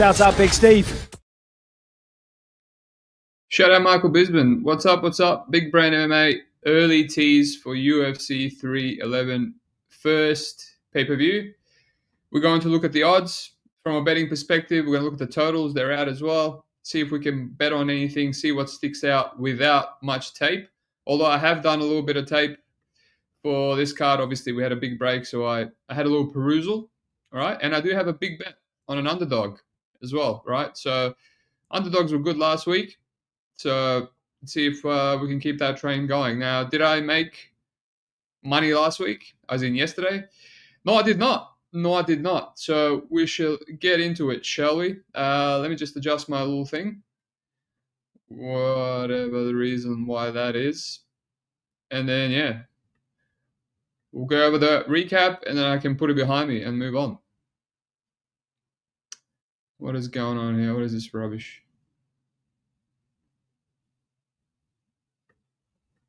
Shouts out Big Steve. Shout out Michael Bisbin. What's up? What's up? Big Brain MMA early tease for UFC 311 first pay-per-view. We're going to look at the odds from a betting perspective. We're going to look at the totals. They're out as well. See if we can bet on anything. See what sticks out without much tape. Although I have done a little bit of tape for this card. Obviously, we had a big break, so I had a little perusal. All right. And I do have a big bet on an underdog as well. Right. So underdogs were good last week. So let's see if we can keep that train going. Now, did I make money last week, as in yesterday? No, I did not. No, I did not. So we shall get into it, shall we? Let me just adjust my little thing. Whatever the reason why that is. And then, yeah, we'll go over the recap, and then I can put it behind me and move on. What is going on here? What is this rubbish?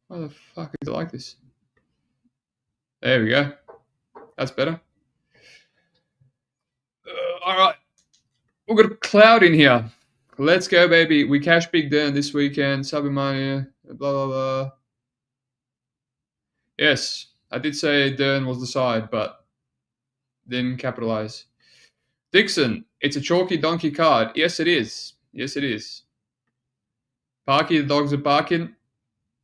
Why the fuck is it like this? There we go. That's better. All right. We've got a cloud in here. Let's go, baby. We cashed Big Dan this weekend. Subimania. Blah, blah, blah. Yes, I did say Dern was the side, but didn't capitalize. Dixon, it's a chalky donkey card. Yes, it is. Yes, it is. Parky, the dogs are barking.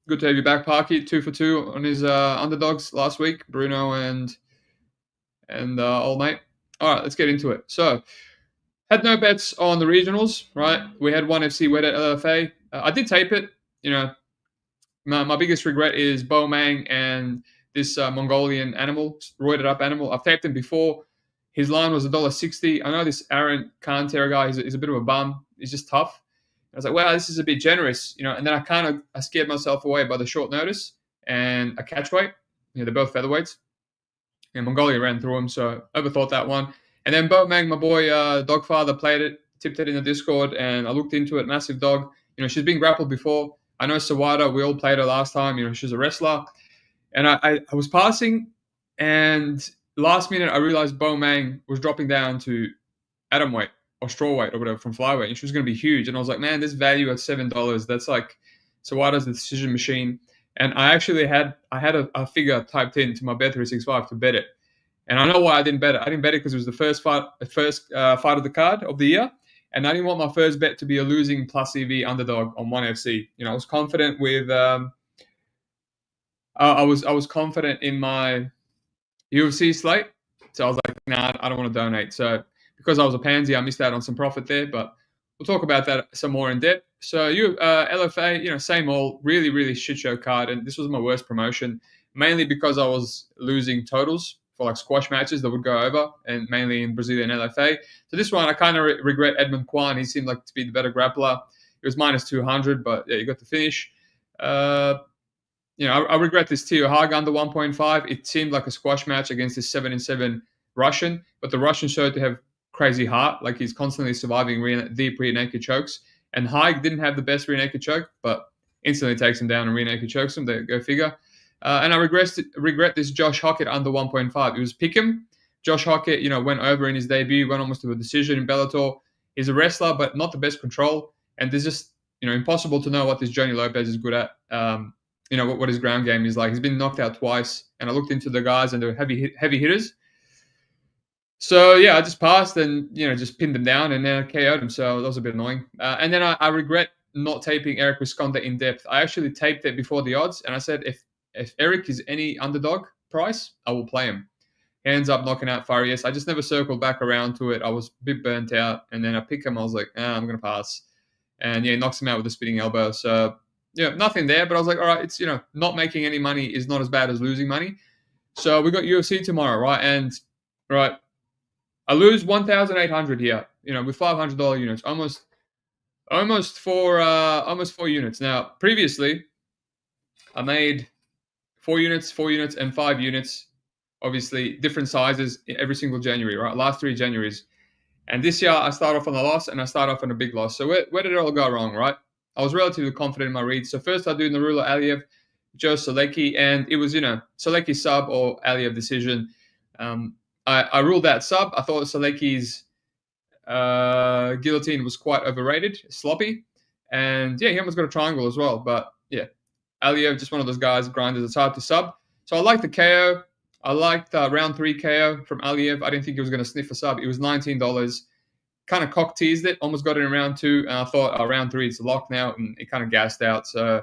Good to have you back, Parky. 2 for 2 on his underdogs last week, Bruno and old mate. All right, let's get into it. So, had no bets on the regionals, right? We had one FC wet at LFA. I did tape it. You know, my biggest regret is Bo Mang and this Mongolian animal, roided up animal. I've taped him before. His line was $1.60. I know this Aaron Kantera guy, he's a bit of a bum. He's just tough. I was like, wow, this is a bit generous, you know. And then I scared myself away by the short notice and a catch weight. You know, they're both featherweights. And Mongolia ran through him, so overthought that one. And then Bo Mang, my boy, Dogfather, played it, tipped it in the Discord, and I looked into it. Massive dog. You know, she's been grappled before. I know Sawada, we all played her last time. You know, she's a wrestler. And I was passing, and last minute I realized Bo Mang was dropping down to atom weight or straw weight or whatever from flyweight, and she was going to be huge. And I was like, man, this value at $7, that's like Sawada's the decision machine. And I actually had a figure typed into my Bet365 to bet it. And I know why I didn't bet it. I didn't bet it because it was the first fight of the card of the year. And I didn't want my first bet to be a losing plus EV underdog on 1FC. You know, I was confident with I was confident in my UFC slate. So I was like, nah, I don't want to donate. So because I was a pansy, I missed out on some profit there. But we'll talk about that some more in depth. So LFA, you know, same old, really, really shit show card. And this was my worst promotion, mainly because I was losing totals for like squash matches that would go over, and mainly in Brazilian LFA. So this one, I kind of regret Edmund Kwan. He seemed like to be the better grappler. It was minus 200, but yeah, you got the finish. You know, I regret this Teo Haag under 1.5. It seemed like a squash match against this 7-7 Russian, but the Russian showed to have crazy heart. Like, he's constantly surviving deep rear naked chokes. And Haag didn't have the best rear naked choke, but instantly takes him down and rear naked chokes him. Go figure. And I regret this Josh Hockett under 1.5. It was pick'em. Josh Hockett, you know, went over in his debut, went almost to a decision in Bellator. He's a wrestler, but not the best control. And there's just, you know, impossible to know what this Johnny Lopez is good at. You know, what his ground game is like. He's been knocked out twice. And I looked into the guys, and they're heavy hitters. So, yeah, I just passed and, you know, just pinned them down, and then I KO'd him. So that was a bit annoying. And then I regret not taping Eric Visconti in depth. I actually taped it before the odds, and I said, if Eric is any underdog price, I will play him. He ends up knocking out Farias. I just never circled back around to it. I was a bit burnt out, and then I pick him. I was like, I'm going to pass. And, yeah, he knocks him out with a spinning elbow. So, yeah, nothing there. But I was like, all right, it's, you know, not making any money is not as bad as losing money. So we got UFC tomorrow, right? And, right, I lose 1,800 here, you know, with $500 units, almost 4 units. Now, previously, I made 4 units, and 5 units. Obviously, different sizes every single January, right? Last 3 Januaries. And this year, I start off on a loss, and I start off on a big loss. So where did it all go wrong, right? I was relatively confident in my reads. So first, I do Narula Aliev, Joe Solecki, and it was, you know, Solecki sub or Aliev decision. I ruled that sub. I thought Solecki's Guillotine was quite overrated, sloppy. And yeah, he almost got a triangle as well. But yeah, Aliev, just one of those guys, grinders. It's hard to sub. So I like the KO. I liked round 3 KO from Aliev. I didn't think he was going to sniff a sub. It was $19. Kind of cock teased it, almost got it in round 2. And I thought, round 3, it's a lock now. And it kind of gassed out. So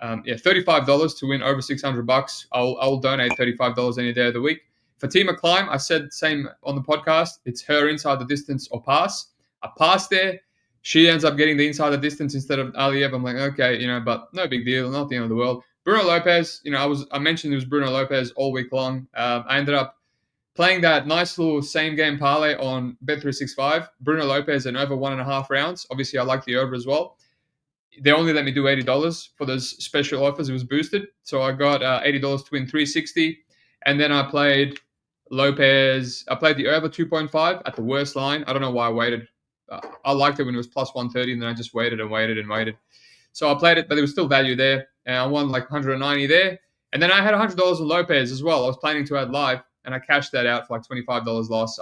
yeah, $35 to win over $600. I'll donate $35 any day of the week. Fatima Climb, I said same on the podcast. It's her inside the distance or pass. I passed there. She ends up getting the inside the distance instead of Aliev. I'm like, okay, but no big deal, not the end of the world. Bruno Lopez, I mentioned it was Bruno Lopez all week long. I ended up playing that nice little same game parlay on Bet365. Bruno Lopez and over 1.5 rounds. Obviously, I like the over as well. They only let me do $80 for those special offers. It was boosted. So I got $80 to win $360. And then I played Lopez. I played the over 2.5 at the worst line. I don't know why I waited. I liked it when it was plus 130, and then I just waited and waited and waited. So I played it, but there was still value there. And I won like 190 there. And then I had $100 of Lopez as well. I was planning to add live, and I cashed that out for like $25 loss.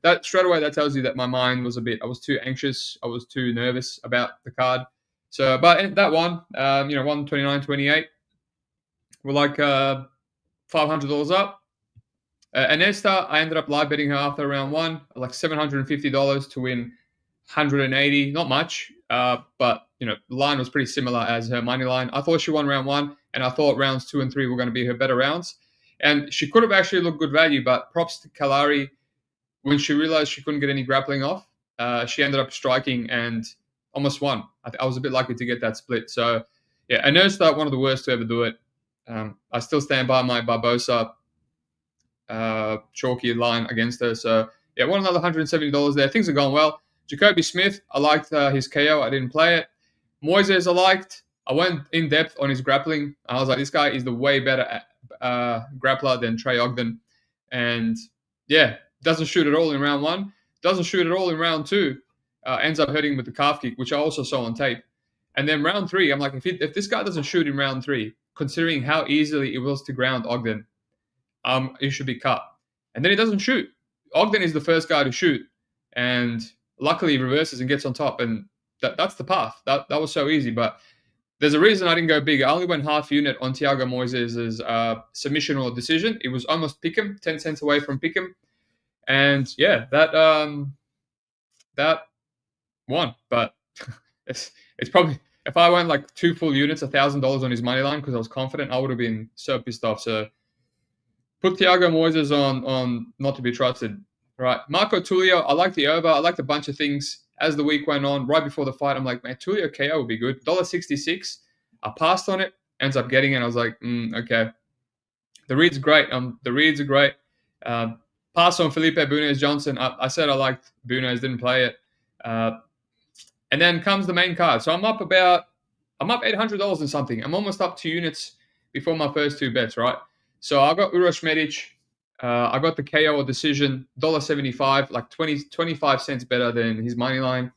That straight away, that tells you that my mind was I was too anxious. I was too nervous about the card. So, but that one, 129.28. We're like $500 up. Anesta, I ended up live betting her after round 1, like $750 to win 180. Not much, but the line was pretty similar as her money line. I thought she won round 1, and I thought rounds 2 and 3 were going to be her better rounds. And she could have actually looked good value, but props to Kalari. When she realized she couldn't get any grappling off, she ended up striking and almost won. I was a bit lucky to get that split. So, yeah, Anesta, one of the worst to ever do it. I still stand by my Barbosa chalky line against her. So, yeah, won another $170 there. Things are going well. Jacoby Smith, I liked his KO. I didn't play it. Moises, I liked. I went in depth on his grappling. I was like, this guy is the way better grappler than Trey Ogden. And, yeah, doesn't shoot at all in round 1. Doesn't shoot at all in round 2. Ends up hurting with the calf kick, which I also saw on tape. And then round 3, I'm like, if this guy doesn't shoot in round 3, considering how easily it was to ground Ogden, he should be cut. And then he doesn't shoot. Ogden is the first guy to shoot. And luckily he reverses and gets on top. And that's the path. That was so easy. But there's a reason I didn't go big. I only went half unit on Thiago Moises' submission or decision. It was almost pick him, 10 cents away from pick him. And yeah, that won. But it's probably, if I went like 2 full units, $1,000 on his money line because I was confident, I would have been so pissed off. So put Thiago Moises on not to be trusted. Right. Marco Tulio, I like the over. I liked a bunch of things as the week went on. Right before the fight, I'm like, man, Tulio KO would be good. $1.66. I passed on it. Ends up getting it. I was like, okay. The read's great. The reads are great. Pass on Felipe Bunez Johnson. I said I liked Bunez, didn't play it. And then comes the main card. So I'm up $800 and something. I'm almost up 2 units before my first 2 bets, right? So I got Uroš Medic. I got the KO or decision, $1.75, like 25 cents better than his money line.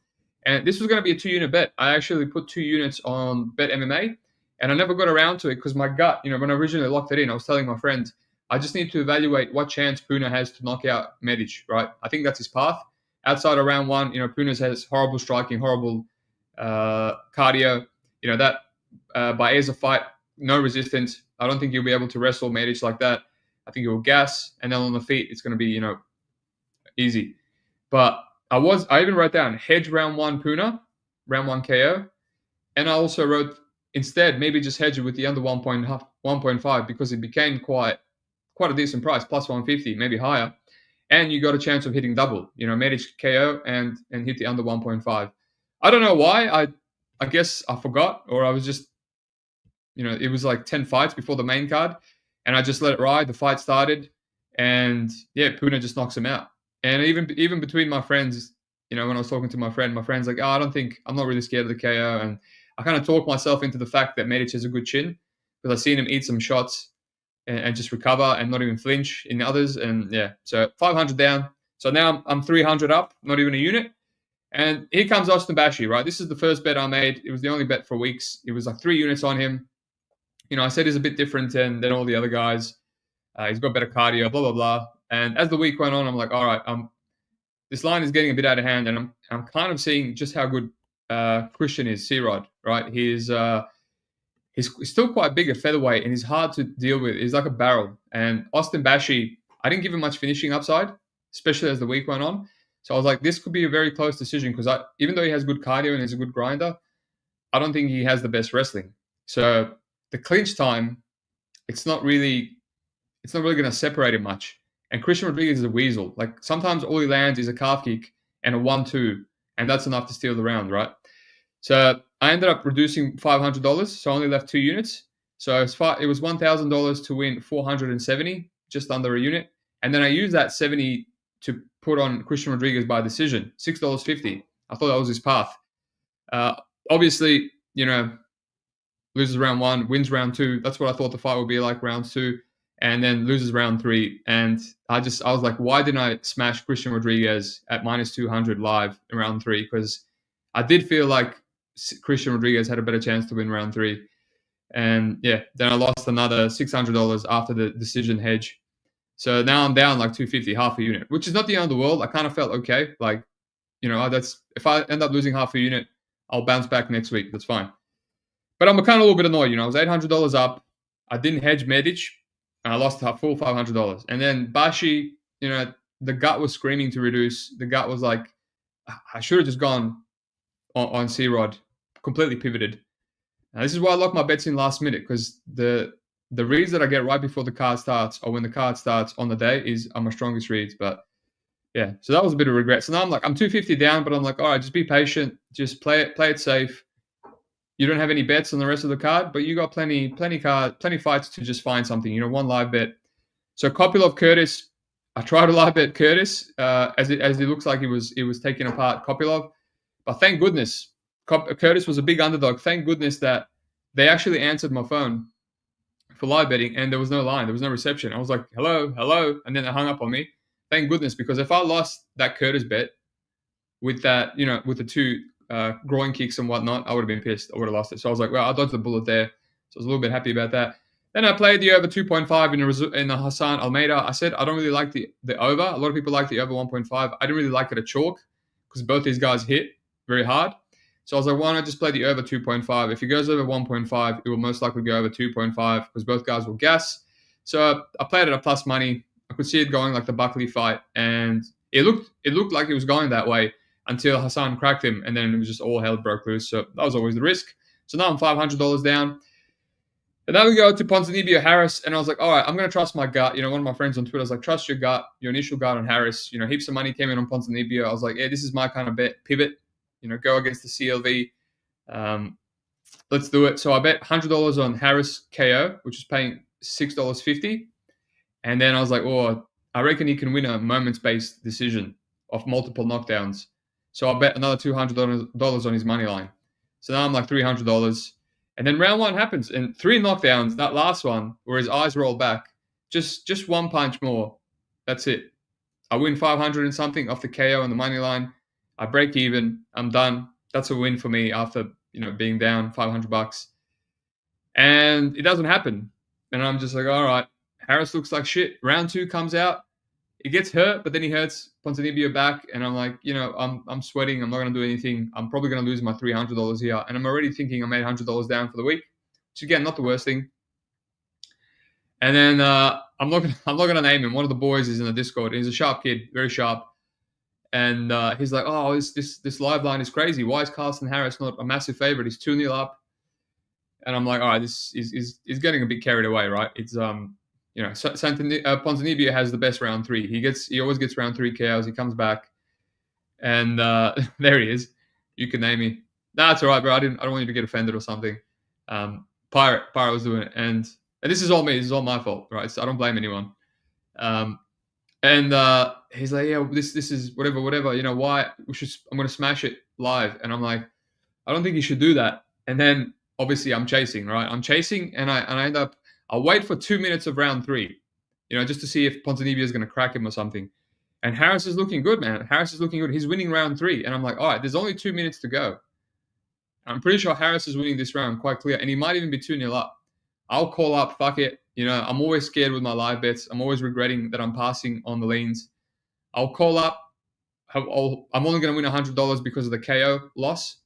And this was going to be a 2-unit bet. I actually put 2 units on Bet MMA, and I never got around to it because my gut, when I originally locked it in, I was telling my friend, I just need to evaluate what chance Puna has to knock out Medic, right? I think that's his path. Outside of round 1, Puna has horrible striking, horrible cardio. That Baeza fight, no resistance. I don't think he'll be able to wrestle Medic like that. I think he'll gas, and then on the feet, it's going to be, easy. But I even wrote down hedge round 1 Puna, round 1 KO. And I also wrote instead, maybe just hedge it with the under 1.5 because it became quite a decent price, plus 150, maybe higher. And you got a chance of hitting double, Medic KO and hit the under 1.5. I don't know why. I guess I forgot, or I was just, it was like 10 fights before the main card. And I just let it ride. The fight started. And yeah, Puna just knocks him out. And even between my friends, when I was talking to my friend's like, I'm not really scared of the KO. And I kind of talked myself into the fact that Medic has a good chin because I've seen him eat some shots and just recover and not even flinch in others. And yeah, so 500 down. So now I'm 300 up, not even a unit. And here comes Austin Bashi, right? This is the first bet I made. It was the only bet for weeks. It was like 3 units on him. I said he's a bit different than all the other guys. He's got better cardio, blah, blah, blah. And as the week went on, I'm like, all right, this line is getting a bit out of hand, and I'm kind of seeing just how good Christian is, C-Rod, right? He's still quite big at featherweight, and he's hard to deal with. He's like a barrel. And Austin Bashi, I didn't give him much finishing upside, especially as the week went on. So I was like, this could be a very close decision because even though he has good cardio and he's a good grinder, I don't think he has the best wrestling. So the clinch time, it's not really going to separate him much. And Christian Rodriguez is a weasel. Like sometimes all he lands is a calf kick and a 1-2, and that's enough to steal the round, right? So I ended up reducing $500, so I only left 2 units. So it was $1,000 to win 470, just under a unit. And then I used that 70 to put on Christian Rodriguez by decision, $6.50. I thought that was his path. Obviously, loses round 1, wins round 2. That's what I thought the fight would be like, round 2, and then loses round 3. And I was like, why didn't I smash Christian Rodriguez at minus 200 live in round 3? Because I did feel like Christian Rodriguez had a better chance to win round 3. And yeah, then I lost another $600 after the decision hedge. So now I'm down like 250, half a unit, which is not the end of the world. I kind of felt okay. Like, that's if I end up losing half a unit, I'll bounce back next week. That's fine. But I'm kind of a little bit annoyed. I was $800 up. I didn't hedge Medic, and I lost a full $500. And then Bashi, the gut was screaming to reduce. The gut was like, I should have just gone on C-Rod, completely pivoted. Now, this is why I lock my bets in last minute, because the reads that I get right before the card starts or when the card starts on the day are my strongest reads. But yeah, so that was a bit of regret. So now I'm 250 down, but I'm like, all right, just be patient, just play it safe. You don't have any bets on the rest of the card, but you got plenty fights to just find something. One live bet. So Kopylov Curtis, I tried to live bet Curtis as it looks like he was taking apart Kopylov, but thank goodness Curtis was a big underdog. Thank goodness that they actually answered my phone for live betting, and there was no line, there was no reception. I was like, hello, and then they hung up on me. Thank goodness, because if I lost that Curtis bet with that, with the 2 groin kicks and whatnot, I would have been pissed. I would have lost it. So I was like, well, I dodged the bullet there. So I was a little bit happy about that. Then I played the over 2.5 in the Hassan Almeida. I said I don't really like the over. A lot of people like the over 1.5. I didn't really like it at chalk because both these guys hit very hard. So I was like, why not just play the over 2.5? If it goes over 1.5, it will most likely go over 2.5 because both guys will gas. So I played it at plus money. I could see it going like the Buckley fight, and it looked like it was going that way until Hassan cracked him, and then it was just all hell broke loose. So that was always the risk. So now I'm $500 down. And then we go to Ponzinibbio Harris, and I was like, all right, I'm going to trust my gut. One of my friends on Twitter was like, trust your gut, your initial gut on Harris. Heaps of money came in on Ponzinibbio. I was like, yeah, this is my kind of bet, pivot. Go against the CLV. Let's do it. So I bet $100 on Harris KO, which is paying $6.50. And then I was like, oh, I reckon he can win a moments-based decision of multiple knockdowns. So I bet another $200 on his money line. So now I'm like $300. And then round 1 happens, and 3 knockdowns. That last one, where his eyes roll back, just one punch more. That's it. I win 500 and something off the KO on the money line. I break even. I'm done. That's a win for me after being down $500. And it doesn't happen. And I'm just like, all right, Harris looks like shit. Round 2 comes out. He gets hurt, but then he hurts Ponzinibbio back. And I'm like, I'm sweating. I'm not going to do anything. I'm probably going to lose my $300 here. And I'm already thinking I made $100 down for the week. Which, again, not the worst thing. And then I'm not going to name him. One of the boys is in the Discord. He's a sharp kid, very sharp. And he's like, oh, this live line is crazy. Why is Carlson Harris not a massive favorite? He's 2-0 up. And I'm like, all right, this is getting a bit carried away, right? It's Ponzinibbio has the best round 3. He always gets round 3 KOs. He comes back, and there he is. You can name me. Nah, it's all right, bro. I don't want you to get offended or something. Pirate was doing it, and this is all me. This is all my fault, right? So I don't blame anyone. And he's like, yeah, this is whatever. Why I'm going to smash it live. And I'm like, I don't think you should do that. And then obviously I'm chasing, right? I'm chasing, and I end up, I'll wait for 2 minutes of round 3, just to see if Ponzinibbio is going to crack him or something. And Harris is looking good, man. Harris is looking good. He's winning round 3. And I'm like, all right, there's only 2 minutes to go. I'm pretty sure Harris is winning this round quite clear. And he might even be 2-0 up. I'll call up, fuck it. I'm always scared with my live bets. I'm always regretting that I'm passing on the leans. I'll call up. I'm only going to win $100 because of the KO loss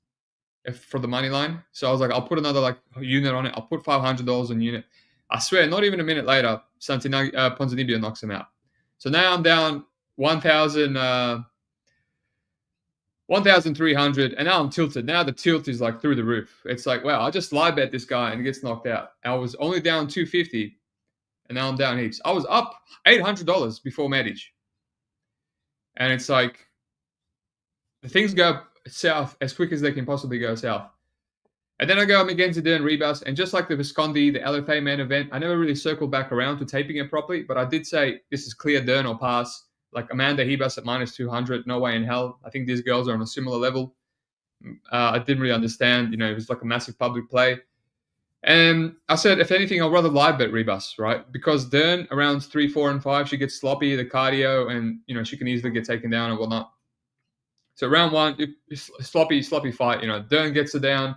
for the money line. So I was like, I'll put another like unit on it. I'll put $500 on unit. I swear, not even a minute later, Ponzinibbio knocks him out. So now I'm down 1,300, and now I'm tilted. Now the tilt is like through the roof. It's like, wow, I just lie bet this guy and he gets knocked out. I was only down 250, and now I'm down heaps. I was up $800 before Medic. And it's like, the things go south as quick as they can possibly go south. And then I go up again to Dern Rebus, and just like the Visconti, the LFA main event, I never really circled back around to taping it properly, but I did say this is clear Dern or pass. Like Amanda Hebus at minus 200, no way in hell. I think these girls are on a similar level. I didn't really understand, it was like a massive public play. And I said, if anything, I'll rather live bet Rebus, right? Because Dern, around 3, 4, and 5, she gets sloppy, the cardio, and, she can easily get taken down and whatnot. So round 1, sloppy fight. Dern gets her down.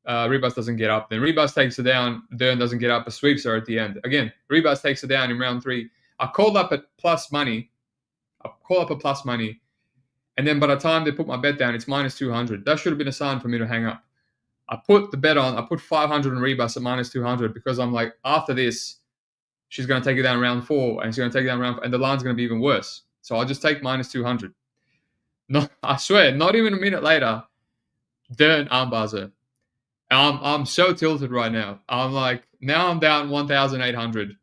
Rebus doesn't get up. Then Rebus takes her down. Dern doesn't get up, but sweeps her at the end. Again, Rebus takes her down in round 3. I called up at plus money. And then by the time they put my bet down, it's minus 200. That should have been a sign for me to hang up. I put the bet on. I put 500 on Rebus at minus 200 because I'm like, after this, she's going to take it down round 4, and she's going to take it down round 4, and the line's going to be even worse. So I'll just take minus 200. No, I swear, not even a minute later, Dern armbars her. I'm so tilted right now. I'm like, now I'm down 1,800.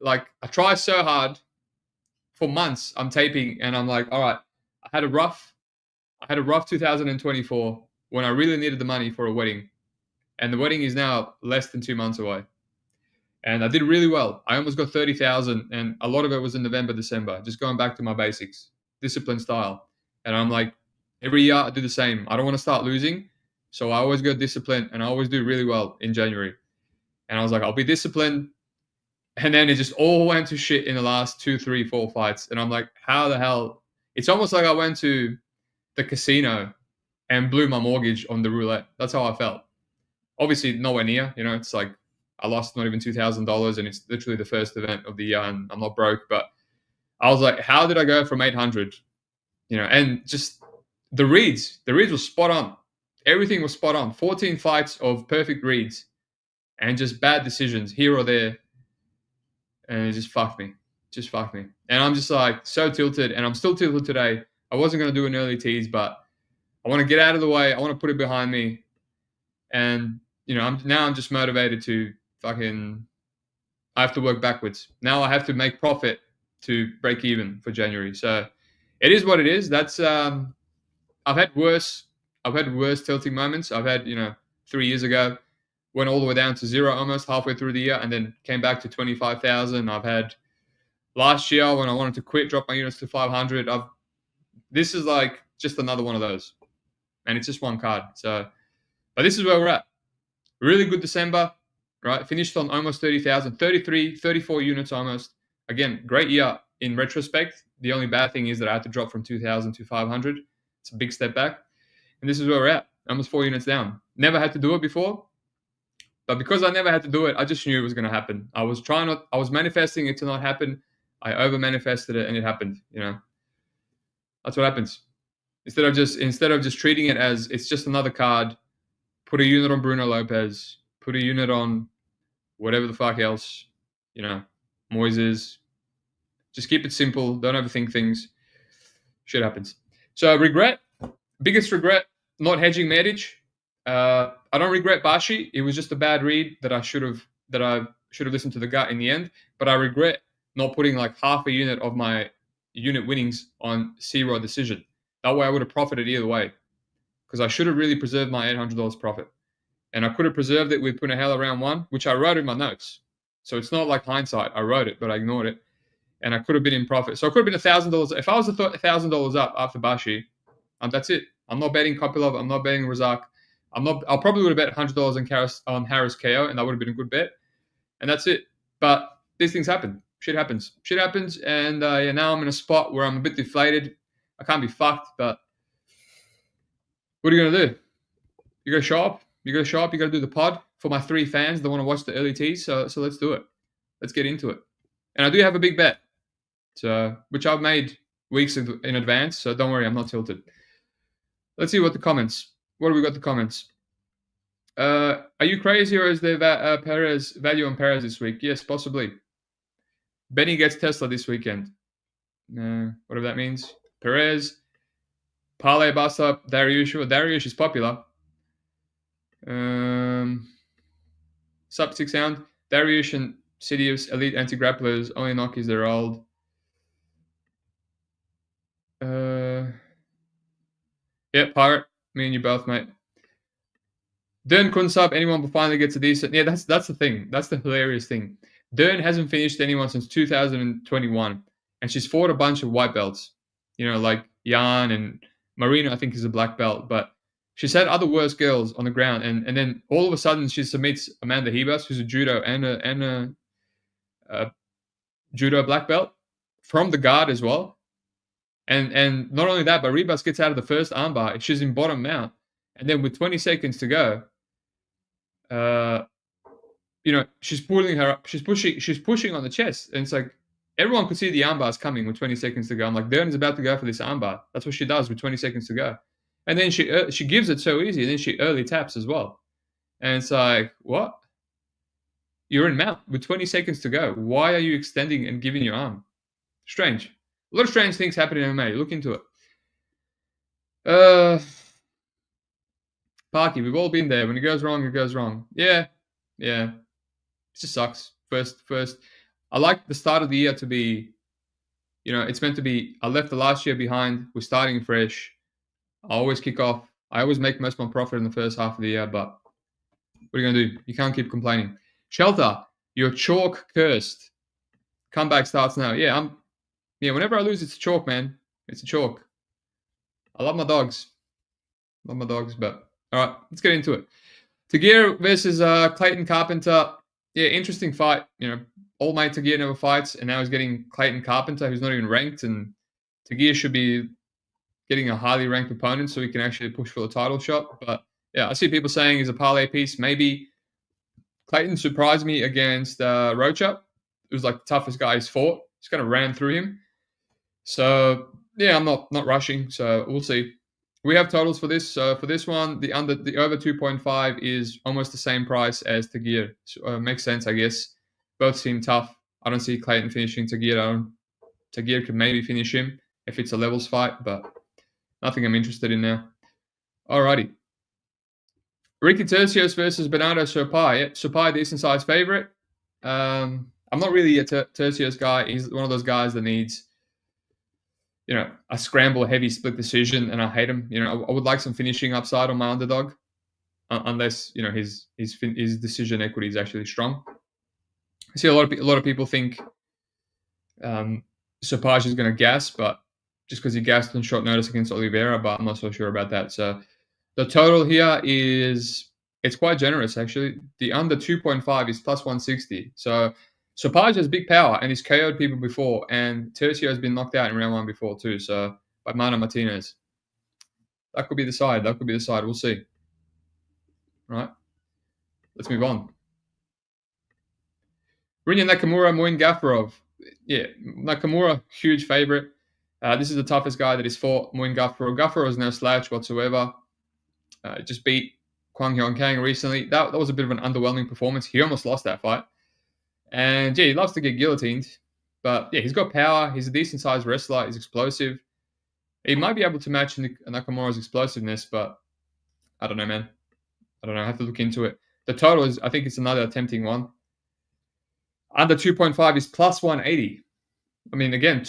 Like, I try so hard for months. I'm taping, and I'm like, all right, I had a rough 2024 when I really needed the money for a wedding. And the wedding is now less than 2 months away. And I did really well. I almost got 30,000, and a lot of it was in November, December, just going back to my basics, discipline style. And I'm like, every year I do the same. I don't want to start losing. So I always go disciplined, and I always do really well in January. And I was like, I'll be disciplined. And then it just all went to shit in the last 2, 3, 4 fights. And I'm like, how the hell? It's almost like I went to the casino and blew my mortgage on the roulette. That's how I felt. Obviously, nowhere near. It's like I lost not even $2,000, and it's literally the first event of the year, and I'm not broke. But I was like, how did I go from 800? And just the reads were spot on. Everything was spot on. 14 fights of perfect reads and just bad decisions here or there. And it just fucked me. And I'm just like so tilted, and I'm still tilted today. I wasn't going to do an early tease, but I want to get out of the way. I want to put it behind me. And, I'm just motivated to I have to work backwards. Now I have to make profit to break even for January. So it is what it is. That's, I've had worse tilting moments. I've had, 3 years ago, went all the way down to 0 almost halfway through the year, and then came back to 25,000. I've had last year when I wanted to quit, drop my units to 500. This is like just another one of those, and it's just one card. So, but this is where we're at. Really good December, right? Finished on almost 30,000, 33, 34 units almost. Again, great year in retrospect. The only bad thing is that I had to drop from 2,000 to 500. It's a big step back. And this is where we're at, almost 4 units down. Never had to do it before. But because I never had to do it, I just knew it was going to happen. I was manifesting it to not happen. I over-manifested it, and it happened, That's what happens. Instead of just treating it as it's just another card, put a unit on Bruno Lopez, put a unit on whatever the fuck else, Moises. Just keep it simple. Don't overthink things. Shit happens. So biggest regret, not hedging Medic. I don't regret Bashi. It was just a bad read that I should have listened to the gut in the end. But I regret not putting like half a unit of my unit winnings on C-Rod decision. That way I would have profited either way. Because I should have really preserved my $800 profit. And I could have preserved it with Punahela round 1, which I wrote in my notes. So it's not like hindsight. I wrote it, but I ignored it. And I could have been in profit. So it could have been $1,000. If I was $1,000 up after Bashi, that's it. I'm not betting Kopilov. I'm not betting Razak. I probably would have bet $100 on Harris KO, and that would have been a good bet. And that's it. But these things happen. Shit happens. And now I'm in a spot where I'm a bit deflated. I can't be fucked, but what are you going to do? You got to show up. You got to do the pod for my 3 fans that want to watch the early tease. So let's do it. Let's get into it. And I do have a big bet, which I've made weeks in advance, so don't worry, I'm not tilted. Let's see what the comments. What do we got? The comments. Are you crazy, or is there Perez value on Perez this week? Yes, possibly. Benny gets Tesla this weekend. Whatever that means. Perez, parlay bust up. Dariush. Well, Dariush is popular. Sub 6 sound. Dariush and Sidious elite anti-grapplers. Only knock is they're old. Yeah, Pirate. Me and you both, mate. Dern couldn't sub anyone, but finally gets a decent. Yeah, that's the thing. That's the hilarious thing. Dern hasn't finished anyone since 2021, and she's fought a bunch of white belts. Like Jan and Marina, I think, is a black belt, but she's had other worse girls on the ground, and then all of a sudden she submits Amanda Hebus, who's a judo and a judo black belt from the guard as well. And not only that, but Rebus gets out of the first armbar. She's in bottom mount. And then with 20 seconds to go, she's pulling her up. She's pushing on the chest. And it's like, everyone could see the armbars coming with 20 seconds to go. I'm like, Dern's about to go for this armbar. That's what she does with 20 seconds to go. And then she gives it so easy. And then she early taps as well. And it's like, what? You're in mount with 20 seconds to go. Why are you extending and giving your arm? Strange. A lot of strange things happen in MMA. Look into it. Parky, we've all been there. When it goes wrong, it goes wrong. Yeah. It just sucks. First. I like the start of the year to be, it's meant to be, I left the last year behind. We're starting fresh. I always kick off. I always make most of my profit in the first half of the year, but what are you going to do? You can't keep complaining. Shelter, you're chalk cursed. Comeback starts now. Yeah, whenever I lose, it's a chalk, man. It's a chalk. I love my dogs. But all right, let's get into it. Tagir versus Clayton Carpenter. Yeah, interesting fight. Old mate Tagir never fights, and now he's getting Clayton Carpenter, who's not even ranked, and Tagir should be getting a highly ranked opponent so he can actually push for the title shot. But yeah, I see people saying he's a parlay piece. Maybe Clayton surprised me against Rocha. It was like the toughest guy he's fought. He's kind of ran through him. So yeah, I'm not rushing. So we'll see. We have totals for this. So for this one, the over 2.5 is almost the same price as Tagir. So, makes sense, I guess. Both seem tough. I don't see Clayton finishing Tagir. Tagir could maybe finish him if it's a levels fight, but nothing I'm interested in now. Alrighty. Ricky Tercios versus Bernardo Sopai. Yeah, Sopai, decent size favorite. I'm not really a Tercios guy. He's one of those guys that needs, a scramble, heavy split decision, and I hate him. I would like some finishing upside on my underdog, unless his decision equity is actually strong. I see a lot of people think Sopai is going to gas, but just because he gassed on short notice against Oliveira, but I'm not so sure about that. So the total here it's quite generous, actually. The under 2.5 is plus 160. So Sopai has big power, and he's KO'd people before, and Tercio has been knocked out in round one before too, so by Mana Martinez. That could be the side. We'll see. All right. Let's move on. Rinya Nakamura, Moin Gafarov. Yeah, Nakamura, huge favorite. This is the toughest guy that he's fought, Moin Gafarov. Gafarov is no slouch whatsoever. Just beat Kwang Hyun Kang recently. That was a bit of an underwhelming performance. He almost lost that fight. And yeah, he loves to get guillotined. But yeah, he's got power. He's a decent sized wrestler. He's explosive. He might be able to match Nakamura's explosiveness, but I don't know, man. I have to look into it. The total is, I think it's another tempting one. Under 2.5 is plus 180. I mean, again,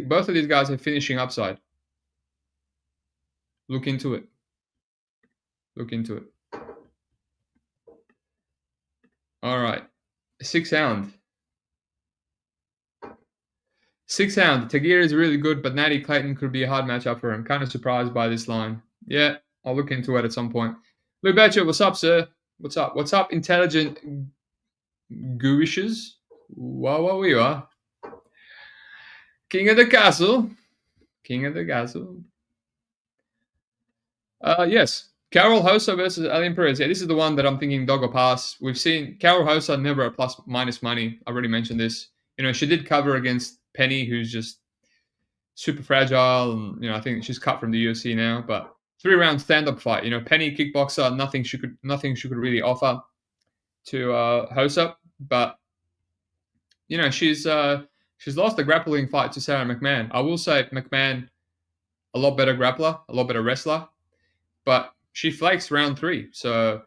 both of these guys have finishing upside. Look into it. All right. 6 Hound. Tagir is really good, but Natty Clayton could be a hard matchup for him. Kind of surprised by this line. Yeah, I'll look into it at some point. Lou Batcher, what's up, sir? What's up, intelligent gooishes? Wow, you are. King of the castle. Yes. Carol Hosa versus Alien Perez. Yeah, this is the one that I'm thinking dog or pass. We've seen Carol Hosa never a plus minus money. I've already mentioned this. She did cover against Penny, who's just super fragile, and I think she's cut from the UFC now. But 3-round stand-up fight. Penny kickboxer, nothing she could really offer to Hosa, but she's lost the grappling fight to Sarah McMahon. I will say McMahon a lot better grappler, a lot better wrestler, but she flakes round 3. So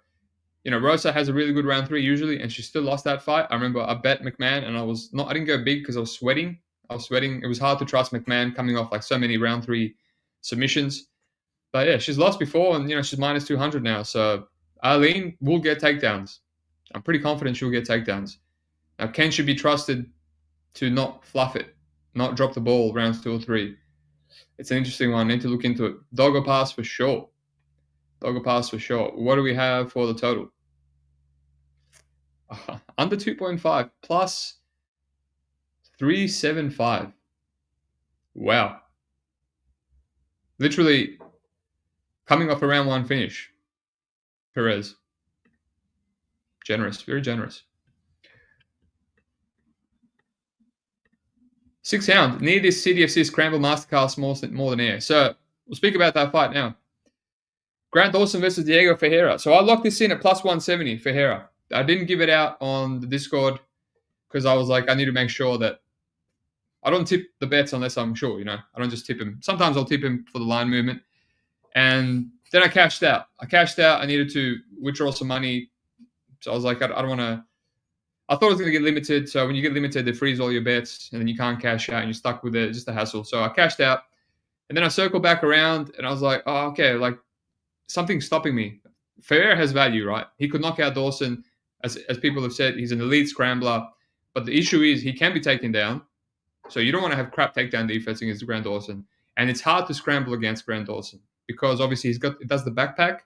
Rosa has a really good round 3 usually, and she still lost that fight. I remember I bet McMahon, and I didn't go big because I was sweating. It was hard to trust McMahon coming off like so many round 3 submissions. But yeah, she's lost before, and she's minus 200 now. So Arlene will get takedowns. I'm pretty confident she'll get takedowns. Now, can she be trusted to not fluff it, not drop the ball rounds 2 or 3? It's an interesting one. I need to look into it. Dogger pass for sure. Dogger pass for sure. What do we have for the total? Under 2.5 plus 375. Wow. Literally coming off a round 1 finish. Perez. Generous. Very generous. 6 round. Near this CDFC Scramble Masterclass more than air. So we'll speak about that fight now. Grant Dawson versus Diego Ferreira. So I locked this in at plus 170 Ferreira. I didn't give it out on the Discord because I was like, I need to make sure that I don't tip the bets unless I'm sure, I don't just tip him. Sometimes I'll tip him for the line movement. And then I cashed out. I needed to withdraw some money. So I was like, I don't want to. I thought it was going to get limited. So when you get limited, they freeze all your bets and then you can't cash out and you're stuck with it. It's just a hassle. So I cashed out. And then I circled back around and I was like, oh, okay, like something's stopping me. Ferreira has value, right? He could knock out Dawson. As people have said, he's an elite scrambler. But the issue is he can be taken down. So you don't want to have crap takedown defense against Grant Dawson. And it's hard to scramble against Grant Dawson because obviously he does the backpack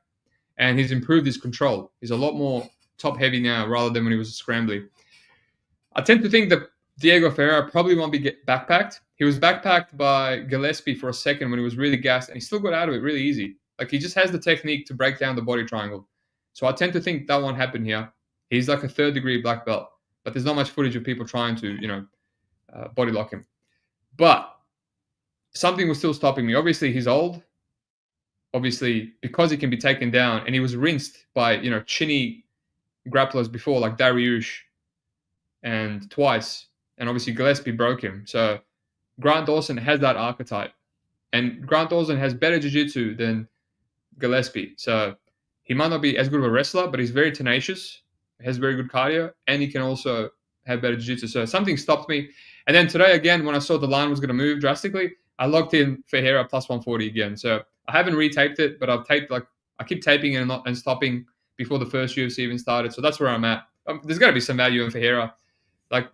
and he's improved his control. He's a lot more top heavy now rather than when he was scrambling. I tend to think that Diego Ferreira probably won't be backpacked. He was backpacked by Gillespie for a second when he was really gassed and he still got out of it really easy. Like he just has the technique to break down the body triangle. So I tend to think that won't happen here. He's like a 3rd degree black belt, but there's not much footage of people trying to, body lock him. But something was still stopping me. Obviously, he's old. Obviously, because he can be taken down, and he was rinsed by, chinny grapplers before, like Dariush and twice. And obviously, Gillespie broke him. So Grant Dawson has that archetype. And Grant Dawson has better jiu-jitsu than Gillespie. So he might not be as good of a wrestler, but he's very tenacious, has very good cardio, and he can also have better jiu-jitsu. So something stopped me. And then today, again, when I saw the line was going to move drastically, I locked in Ferreira plus 140 again. So I haven't retaped it, but I've taped, I keep taping and stopping before the first UFC even started. So that's where I'm at. There's got to be some value in Ferreira,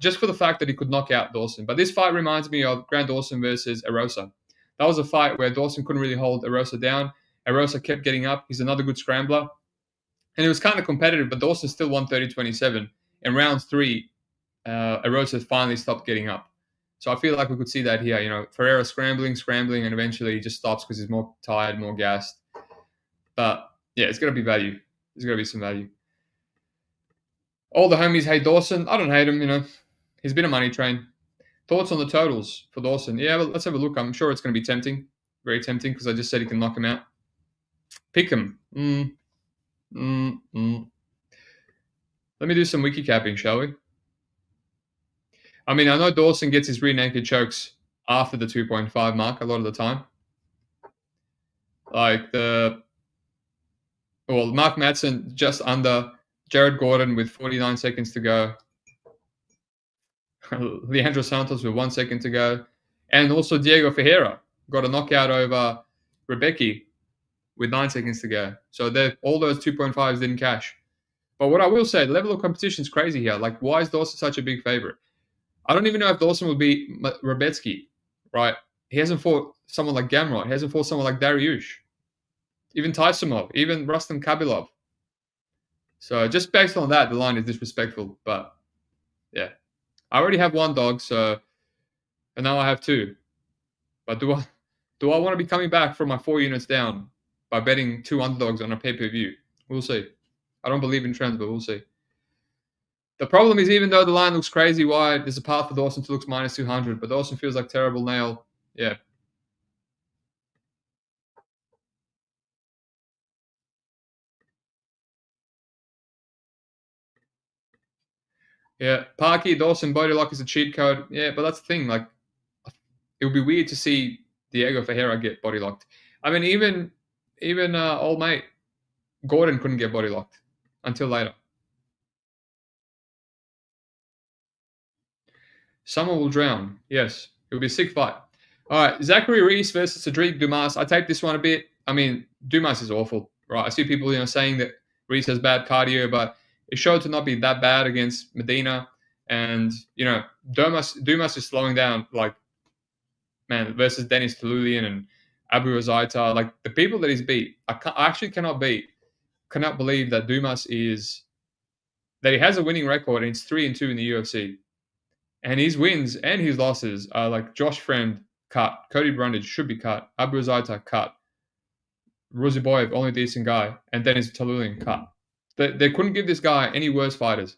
just for the fact that he could knock out Dawson. But this fight reminds me of Grant Dawson versus Erosa. That was a fight where Dawson couldn't really hold Erosa down. Erosa kept getting up. He's another good scrambler. And it was kind of competitive, but Dawson still won 30-27. In round 3, Erosa finally stopped getting up. So I feel like we could see that here. Ferreira scrambling, and eventually he just stops because he's more tired, more gassed. But yeah, it's going to be value. There's going to be some value. All the homies hate Dawson. I don't hate him, He's been a money train. Thoughts on the totals for Dawson? Yeah, well, let's have a look. I'm sure it's going to be tempting. Very tempting because I just said he can knock him out. Pick him. Let me do some wiki capping, shall we? I mean, I know Dawson gets his rear naked chokes after the 2.5 mark a lot of the time. Mark Madsen just under, Jared Gordon with 49 seconds to go. Leandro Santos with 1 second to go. And also Diego Ferreira got a knockout over Rebecki with 9 seconds to go. So all those 2.5s didn't cash. But what I will say, the level of competition is crazy here. Why is Dawson such a big favorite? I don't even know if Dawson will beat Rebecki, right? He hasn't fought someone like Gamrot. He hasn't fought someone like Dariush. Even Taisumov, even Rustam Kabilov. So just based on that, the line is disrespectful. But yeah, I already have one dog, and now I have 2. But do I want to be coming back from my 4 units down by betting 2 underdogs on a pay-per-view? We'll see. I don't believe in trends, but we'll see. The problem is, even though the line looks crazy wide, there's a path for Dawson to look minus 200, but Dawson feels like terrible nail. Yeah. Yeah, Parky Dawson body lock is a cheat code. Yeah, but that's the thing. Like, it would be weird to see Diego Ferreira get body locked. I mean, even old mate Gordon couldn't get body locked until later. Someone will drown. Yes, it will be a sick fight. All right, Zachary Reese versus Cedric Dumas. I take this one a bit. I mean, Dumas is awful, right? I see people, saying that Reese has bad cardio, but it showed to not be that bad against Medina. And Dumas is slowing down, like, man, versus Dennis Talulian and Abu Azaita. Like, the people that he's beat, I actually cannot believe that Dumas that he has a winning record and it's 3-2 in the UFC. And his wins and his losses are like Josh Friend cut, Cody Brundage should be cut, Abu Zaita cut, Ruziboyev only decent guy, and Dennis Talulian cut. They couldn't give this guy any worse fighters.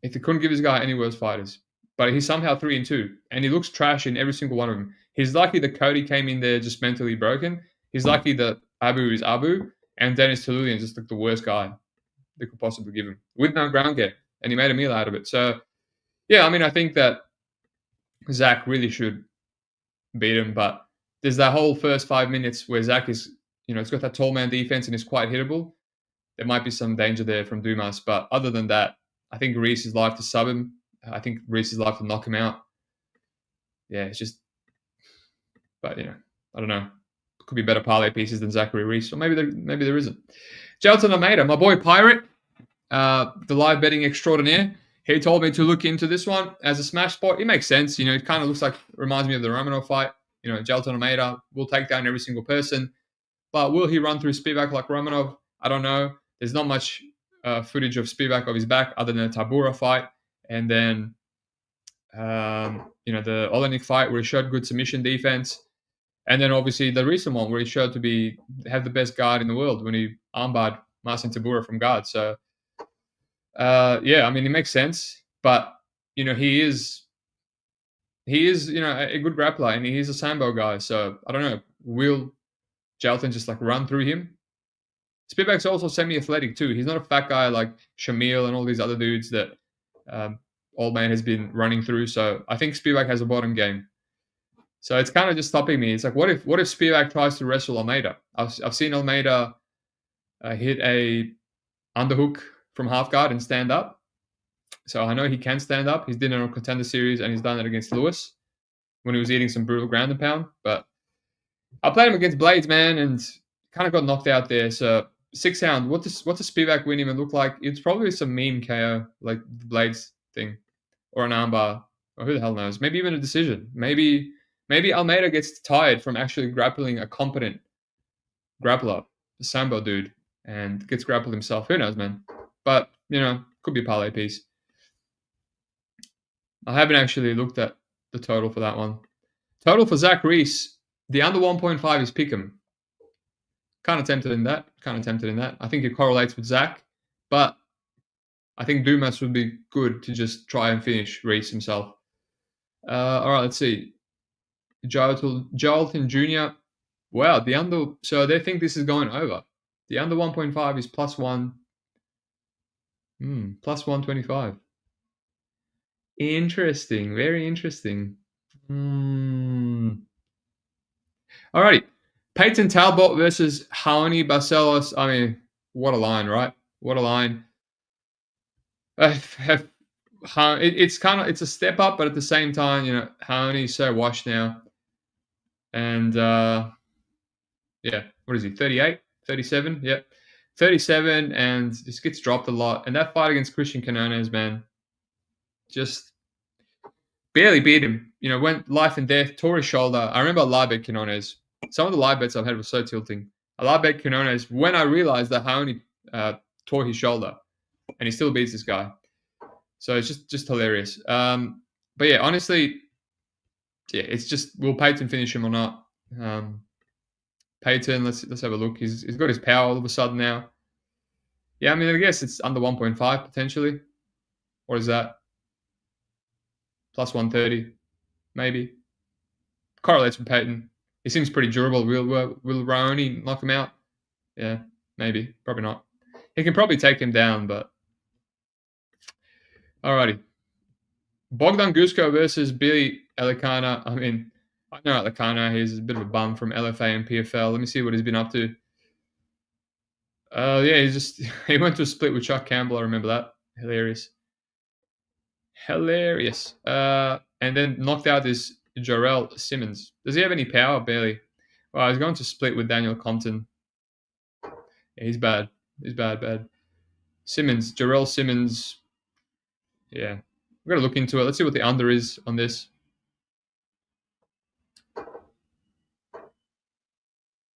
If they couldn't give this guy any worse fighters, but he's somehow 3-2, and he looks trash in every single one of them. He's lucky that Cody came in there just mentally broken. He's lucky that Abu is Abu, and Dennis Talulian just like the worst guy they could possibly give him with no ground game, and he made a meal out of it. So. Yeah, I mean, I think that Zach really should beat him, but there's that whole first 5 minutes where Zach is, it's got that tall man defense and is quite hittable. There might be some danger there from Dumas, but other than that, I think Reese is live to sub him. I think Reese is live to knock him out. Yeah, it's just, but I don't know. Could be better parlay pieces than Zachary Reese, or maybe there isn't. Jelton Almeida, my boy Pirate, the live betting extraordinaire. He told me to look into this one as a smash spot. It makes sense. It kind of reminds me of the Romanov fight. Jelton Almeida will take down every single person. But will he run through Spivak like Romanov? I don't know. There's not much footage of Spivak of his back other than the Tabura fight. And then, the Olenek fight where he showed good submission defense. And then obviously the recent one where he showed to have the best guard in the world when he armbarred Marcin Tabura from guard. So, yeah, I mean, it makes sense, but he is a good grappler, and he's a sambo guy. So I don't know, will Jelton just run through him? Spivak's also semi-athletic too. He's not a fat guy like Shamil and all these other dudes that old man has been running through. So I think Spivak has a bottom game. So it's kind of just stopping me. It's like, what if Spivak tries to wrestle Almeida? I've seen Almeida hit a underhook from half guard and stand up. So I know he can stand up. He's done it on Contender Series, and he's done it against Lewis when he was eating some brutal ground and pound. But I played him against Blades, man, and kind of got knocked out there. So 6 round. What does Spivak win even look like? It's probably some meme KO, like the Blades thing, or an armbar, or who the hell knows? Maybe even a decision. Maybe Almeida gets tired from actually grappling a competent grappler, the Sambo dude, and gets grappled himself. Who knows, man? But, could be a parlay piece. I haven't actually looked at the total for that one. Total for Zach Reese, the under 1.5 is pick'em. Kind of tempted in that. I think it correlates with Zach, but I think Dumas would be good to just try and finish Reese himself. All right, let's see. Jolton Jr. Wow, the under. So they think this is going over. The under 1.5 is +1. Plus 125. Interesting. Very interesting. Alrighty. Peyton Talbot versus Raoni Barcelos. I mean, what a line, right? What a line. It's a step up, but at the same time, Raoni's so washed now. And yeah, what is he? 38, 37? Yep. 37 and just gets dropped a lot. And that fight against Christian Quinones, man, just barely beat him. Went life and death, tore his shoulder. I remember live bet Quinones. Some of the live bets I've had were so tilting. I live bet Quinones when I realized that Raoni tore his shoulder, and he still beats this guy. So it's just hilarious. But yeah, honestly, yeah, it's just, will Peyton finish him or not? Peyton, let's have a look. He's got his power all of a sudden now. Yeah, I mean, I guess it's under 1.5 potentially. What is that? Plus 130, maybe. Correlates with Peyton. He seems pretty durable. Will Raoni knock him out? Yeah, maybe. Probably not. He can probably take him down, but Alrighty. Bogdan Gusko versus Billy Elikana. I mean, I know Elikana. He's a bit of a bum from LFA and PFL. Let me see what he's been up to. Yeah, he went to a split with Chuck Campbell. I remember that. Hilarious. And then knocked out this Jarrell Simmons. Does he have any power? Barely. Well, he's going to split with Daniel Compton. Yeah, he's bad. He's bad. Jarrell Simmons. Yeah, we've got to look into it. Let's see what the under is on this.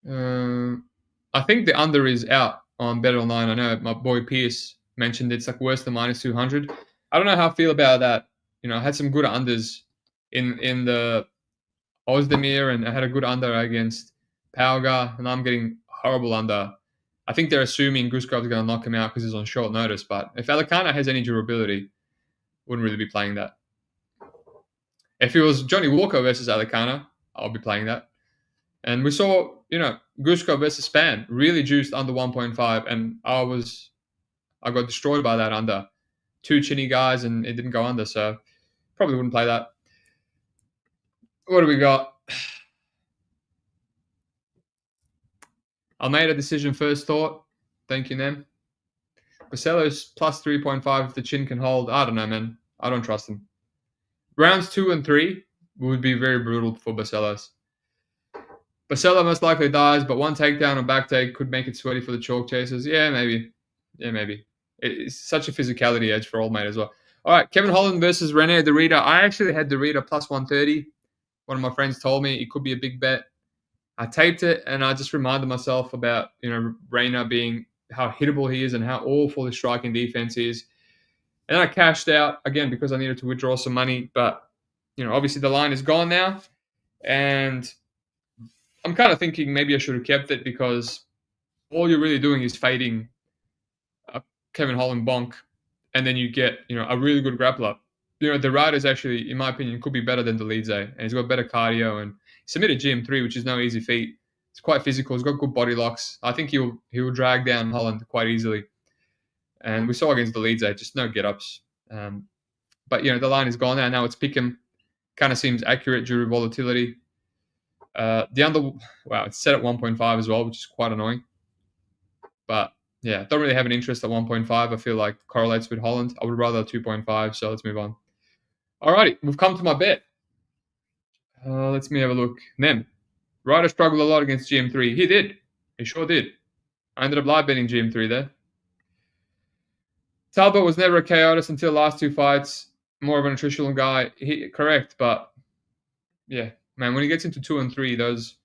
I think the under is out on Bet Online. I know my boy Pierce mentioned it's like worse than minus 200. I don't know how I feel about that. I had some good unders in the Ozdemir, and I had a good under against Pauga, and I'm getting horrible under. I think they're assuming Guskov's going to knock him out because he's on short notice. But if Alicana has any durability, wouldn't really be playing that. If it was Johnny Walker versus Alicana, I'll be playing that. And we saw, Guskov versus Span really juiced under 1.5, and I got destroyed by that under. Two chinny guys, and it didn't go under, so probably wouldn't play that. What do we got? I made a decision first thought. Thank you, Nem. Barcelo's plus 3.5 if the chin can hold. I don't know, man. I don't trust him. Rounds 2 and 3 would be very brutal for Barcelos. Barcelo most likely dies, but one takedown or back take could make it sweaty for the chalk chasers. Yeah, maybe. It's such a physicality edge for Old Mate as well. All right, Kevin Holland versus Rene Derrida. I actually had Derrida plus 130. One of my friends told me it could be a big bet. I taped it, and I just reminded myself about, Reyna being how hittable he is and how awful his striking defense is. And then I cashed out, again, because I needed to withdraw some money. But, obviously the line is gone now. And I'm kind of thinking maybe I should have kept it, because all you're really doing is fading a Kevin Holland bonk, and then you get, a really good grappler. The rider's actually, in my opinion, could be better than Delize, and he's got better cardio, and he submitted GM3, which is no easy feat. It's quite physical. He's got good body locks. I think he'll drag down Holland quite easily. And we saw against Delize, just no get-ups. But, the line is gone now. Now it's Pick'em. Kind of seems accurate due to volatility. It's set at 1.5 as well, which is quite annoying. But yeah, don't really have an interest at 1.5. I feel like correlates with Holland. I would rather 2.5, so let's move on. Alrighty, we've come to my bet. Let's me have a look. Nem. Ryder struggled a lot against GM3. He did. He sure did. I ended up live betting GM3 there. Talbot was never a chaotist until the last two fights. More of a nutritional guy. Correct, but yeah, man, when he gets into 2 and 3, those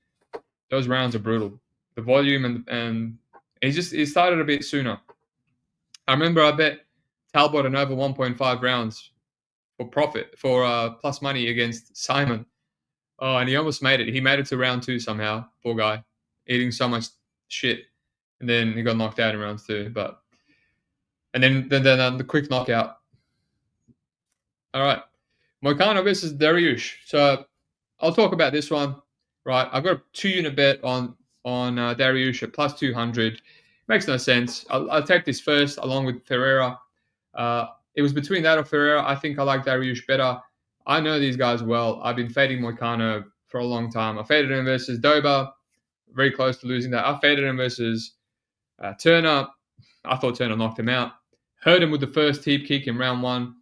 rounds are brutal. The volume and he started a bit sooner. I remember I bet Talbot an over 1.5 rounds for profit, for plus money against Simon. Oh, and he almost made it. He made it to round 2 somehow. Poor guy, eating so much shit, and then he got knocked out in round 2. And then the quick knockout. All right, Moicano versus Dariush. So I'll talk about this one. Right, I've got a 2-unit bet on Dariush at plus 200. Makes no sense. I'll take this first along with Ferreira. It was between that or Ferreira. I think I like Dariush better. I know these guys well. I've been fading Moicano for a long time. I faded him versus Doba, very close to losing that. I faded him versus Turner. I thought Turner knocked him out. Hurt him with the first teep kick in round 1.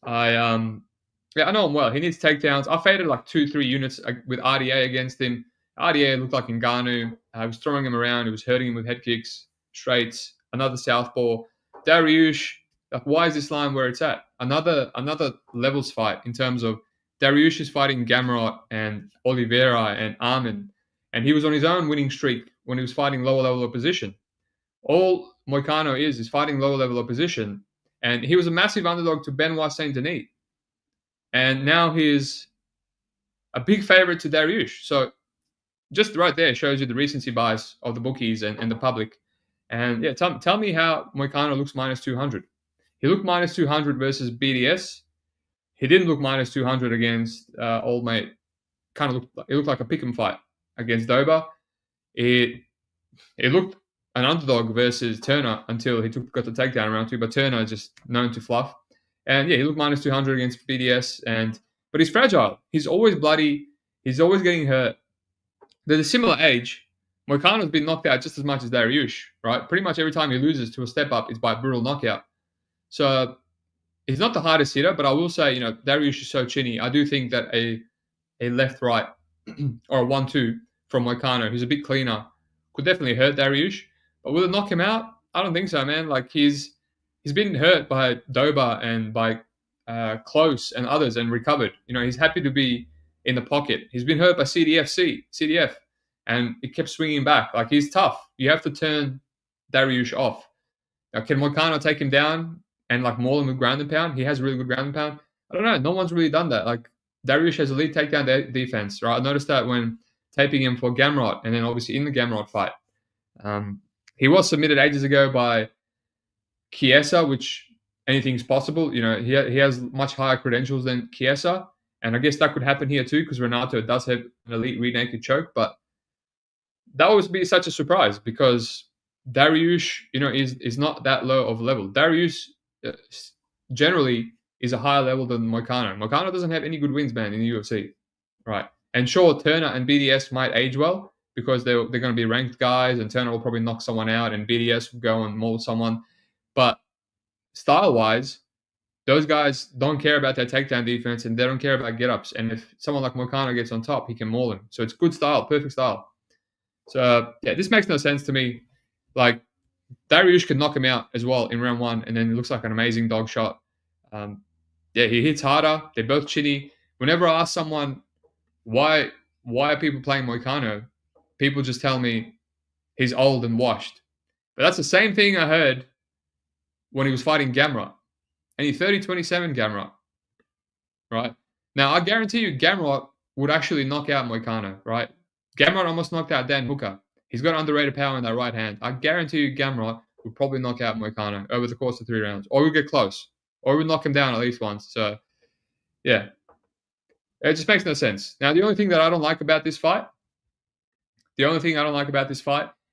I know him well. He needs takedowns. I faded like 2-3 units with RDA against him. RDA looked like Ngannou. I was throwing him around. He was hurting him with head kicks, straights, another southpaw. Dariush, like, why is this line where it's at? Another levels fight in terms of Dariush is fighting Gamrot and Oliveira and Armin. And he was on his own winning streak when he was fighting lower level opposition. All Moicano is fighting lower level opposition. And he was a massive underdog to Benoit Saint Denis. And now he's a big favorite to Dariush. So just right there shows you the recency bias of the bookies and the public. And yeah, tell me how Moicano looks minus 200. He looked minus 200 versus BDS. He didn't look minus 200 against Old Mate. It looked like a pick'em fight against Doba. It looked an underdog versus Turner until he got the takedown in round 2. But Turner is just known to fluff. And yeah, he looked minus 200 against BDS, but he's fragile. He's always bloody. He's always getting hurt. They're a similar age. Moicano's been knocked out just as much as Dariush, right? Pretty much every time he loses to a step up, it's by a brutal knockout. So he's not the hardest hitter, but I will say, Dariush is so chinny. I do think that a left-right or a 1-2 from Moicano, who's a bit cleaner, could definitely hurt Dariush. But will it knock him out? I don't think so, man. Like he's been hurt by Doba and by Close and others and recovered. He's happy to be in the pocket. He's been hurt by CDF, and he kept swinging back. Like he's tough. You have to turn Dariush off. Now, can Moicano take him down and like maul him with ground and pound? He has really good ground and pound. I don't know. No one's really done that. Like Dariush has elite takedown defense, right? I noticed that when taping him for Gamrot, and then obviously in the Gamrot fight. He was submitted ages ago by Chiesa, which anything's possible. He has much higher credentials than Chiesa, and I guess that could happen here too because Renato does have an elite rear naked choke, but that would be such a surprise because Dariush, is not that low of a level. Dariush generally is a higher level than Moicano. Moicano doesn't have any good wins, man, in the UFC, right? And sure, Turner and BDS might age well because they're going to be ranked guys, and Turner will probably knock someone out, and BDS will go and maul someone. But style-wise, those guys don't care about their takedown defense, and they don't care about get-ups. And if someone like Moicano gets on top, he can maul him. So it's good style, perfect style. So, yeah, this makes no sense to me. Like, Dariush could knock him out as well in round 1, and then it looks like an amazing dog shot. He hits harder. They're both chinny. Whenever I ask someone, why are people playing Moicano? People just tell me he's old and washed. But that's the same thing I heard when he was fighting Gamrot. And he 30-27 Gamrot. Right? Now, I guarantee you Gamrot would actually knock out Moicano, right? Gamrot almost knocked out Dan Hooker. He's got underrated power in that right hand. I guarantee you Gamrot would probably knock out Moicano over the course of 3 rounds. Or we'd get close. Or we'd knock him down at least once. So, yeah. It just makes no sense. Now, the only thing that I don't like about this fight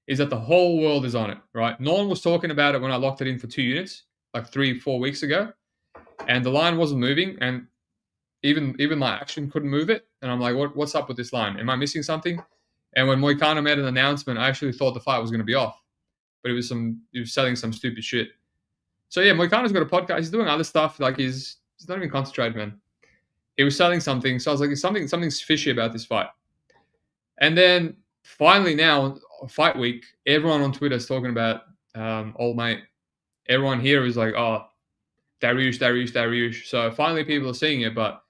is that the whole world is on it, right? No one was talking about it when I locked it in for 2 units, like 3-4 weeks ago. And the line wasn't moving, and even my action couldn't move it. And I'm like, what's up with this line? Am I missing something? And when Moicano made an announcement, I actually thought the fight was going to be off. But he was selling some stupid shit. So yeah, Moicano's got a podcast. He's doing other stuff. Like he's not even concentrated, man. He was selling something. So I was like, something's fishy about this fight. And then finally now, fight week, everyone on Twitter is talking about old mate. Everyone here is like, oh, Dariush. So finally people are seeing it, but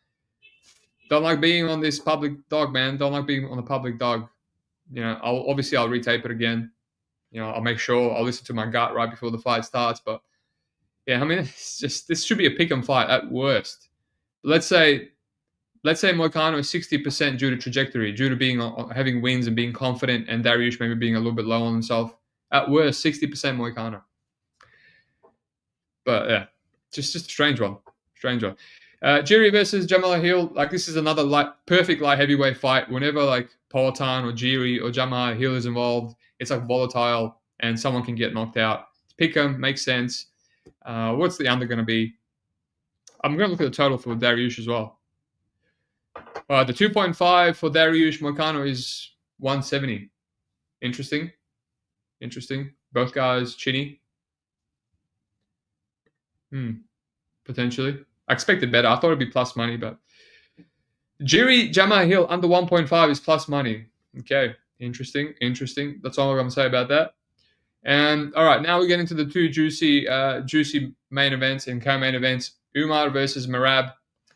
don't like being on this public dog, man. Don't like being on the public dog. I'll retape it again. I'll make sure I'll listen to my gut right before the fight starts. But yeah, I mean, it's just, this should be a pick-em fight at worst. Let's say Moicano is 60% due to trajectory, due to having wins and being confident, and Dariush maybe being a little bit low on himself. At worst, 60% Moicano. But yeah, just a strange one. Jiri versus Jamal Hill, like this is another perfect light heavyweight fight. Whenever like Poatan or Jiri or Jamal Hill is involved, it's like volatile and someone can get knocked out. Pick 'em, makes sense. What's the under going to be? I'm going to look at the total for Dariush as well. The 2.5 for Dariush Moicano is 170. Interesting. Both guys chinny. Potentially. I expected better. I thought it'd be plus money, but Jiri Jamal Hill under 1.5 is plus money. Okay, interesting. That's all I'm going to say about that. And all right, now we get into the 2 juicy main events and co-main events. Umar versus Merab.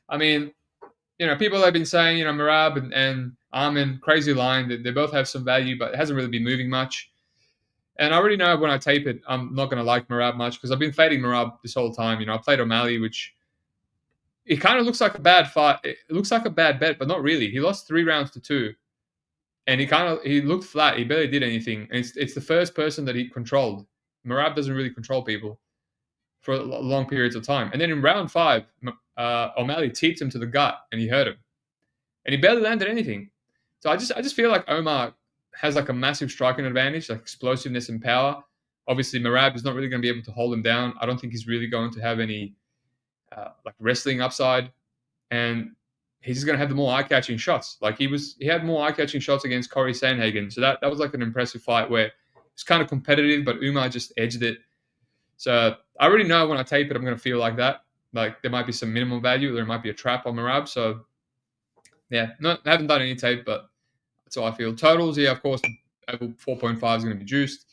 I mean, people have been saying, Merab and Armin, crazy line. They both have some value, but it hasn't really been moving much. And I already know when I tape it, I'm not going to like Merab much because I've been fading Merab this whole time. I played O'Malley, which it kind of looks like a bad fight. It looks like a bad bet, but not really. He lost 3 rounds to 2. And he looked flat. He barely did anything. And it's the first person that he controlled. Merab doesn't really control people for long periods of time. And then in round 5, O'Malley teeped him to the gut and he hurt him. And he barely landed anything. So I just feel like Omar has like a massive striking advantage, like explosiveness and power. Obviously, Merab is not really going to be able to hold him down. I don't think he's really going to have any like wrestling upside, and he's just going to have the more eye-catching shots. Like he had more eye-catching shots against Corey Sandhagen. So that was like an impressive fight where it's kind of competitive, but Umar just edged it. So I already know when I tape it, I'm going to feel like that. Like there might be some minimum value, there might be a trap on Merab. So yeah, I haven't done any tape, but that's how I feel. Totals, yeah, of course, over 4.5 is going to be juiced.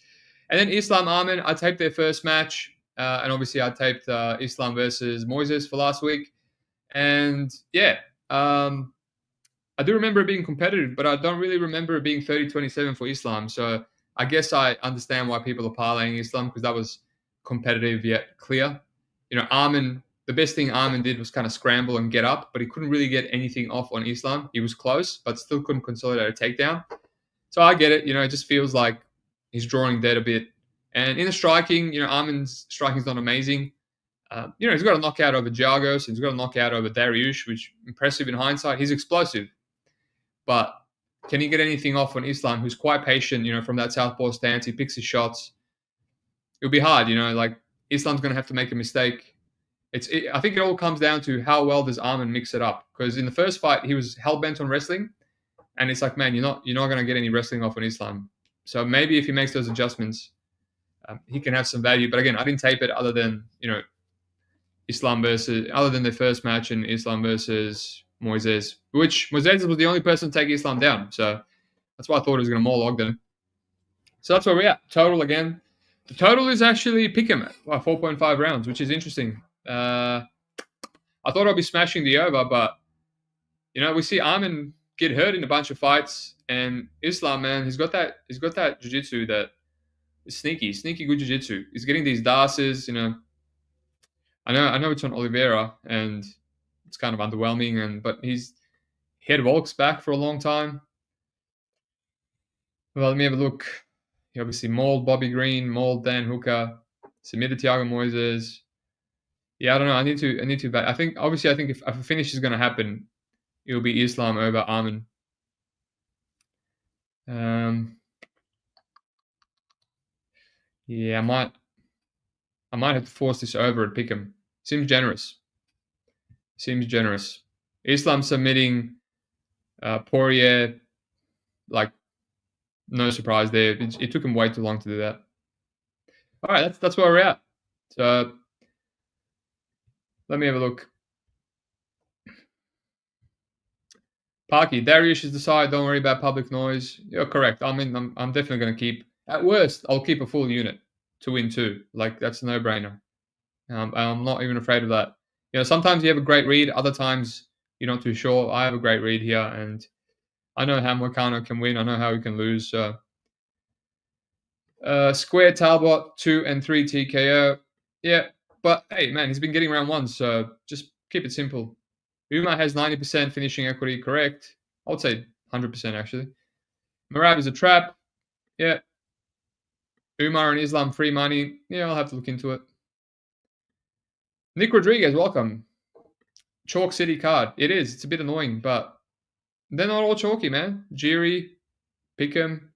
And then Islam Arman, I taped their first match. And obviously I taped Islam versus Moises for last week. And yeah, I do remember it being competitive, but I don't really remember it being 30-27 for Islam. So I guess I understand why people are parlaying Islam, because that was competitive yet clear. You know, Arman, the best thing Arman did was kind of scramble and get up, but he couldn't really get anything off on Islam. He was close, but still couldn't consolidate a takedown. So I get it. You know, it just feels like he's drawing dead a bit. And in the striking, you know, Arman's striking is not amazing. You know, he's got a knockout over Giagos, he's got a knockout over Dariush, which impressive in hindsight. He's explosive, but can he get anything off on Islam, who's quite patient, you know, from that southpaw stance? He picks his shots. It'll be hard, you know, like Islam's going to have to make a mistake. I think it all comes down to how well does Arman mix it up, because in the first fight, he was hell-bent on wrestling, and it's like, man, you're not going to get any wrestling off on Islam. So maybe if he makes those adjustments, he can have some value. But again, I didn't tape it other than, you know, other than their first match in Islam versus Moises, which Moises was the only person to take Islam down. So that's why I thought he was going to more Ogden. So that's where we're at. Total again. The total is actually pick him at 4.5 rounds, which is interesting. I thought I'd be smashing the over, but, you know, we see Arman get hurt in a bunch of fights, and Islam, man, he's got that jiu-jitsu that is sneaky good jiu-jitsu. He's getting these dashes, you know. I know it's on Oliveira, and it's kind of underwhelming, but he had Volk's back for a long time. Well, let me have a look. He obviously mauled Bobby Green, mauled Dan Hooker, submitted Thiago Moises. Yeah, I don't know. I need to. I think if a finish is going to happen, it'll be Islam over Arman. Yeah, I might have to force this over and pick him. Seems generous. Islam submitting Poirier, like, no surprise there. It took him way too long to do that. All right, that's where we're at. So let me have a look. Parky, Dariush is the side. Don't worry about public noise. You're correct. I mean, I'm definitely going to keep. At worst, I'll keep a full unit to win 2. Like, that's a no-brainer. I'm not even afraid of that. You know, sometimes you have a great read. Other times you're not too sure. I have a great read here, and I know how Moicano can win. I know how he can lose. So, Square Talbot 2 and 3 TKO. Yeah, but hey, man, he's been getting round 1, so just keep it simple. Umar has 90% finishing equity, correct? I would say 100% actually. Merab is a trap. Yeah. Umar and Islam free money. Yeah, I'll have to look into it. Nick Rodriguez, welcome. Chalk City card. It is. It's a bit annoying, but they're not all chalky, man. Jiri, Pickham,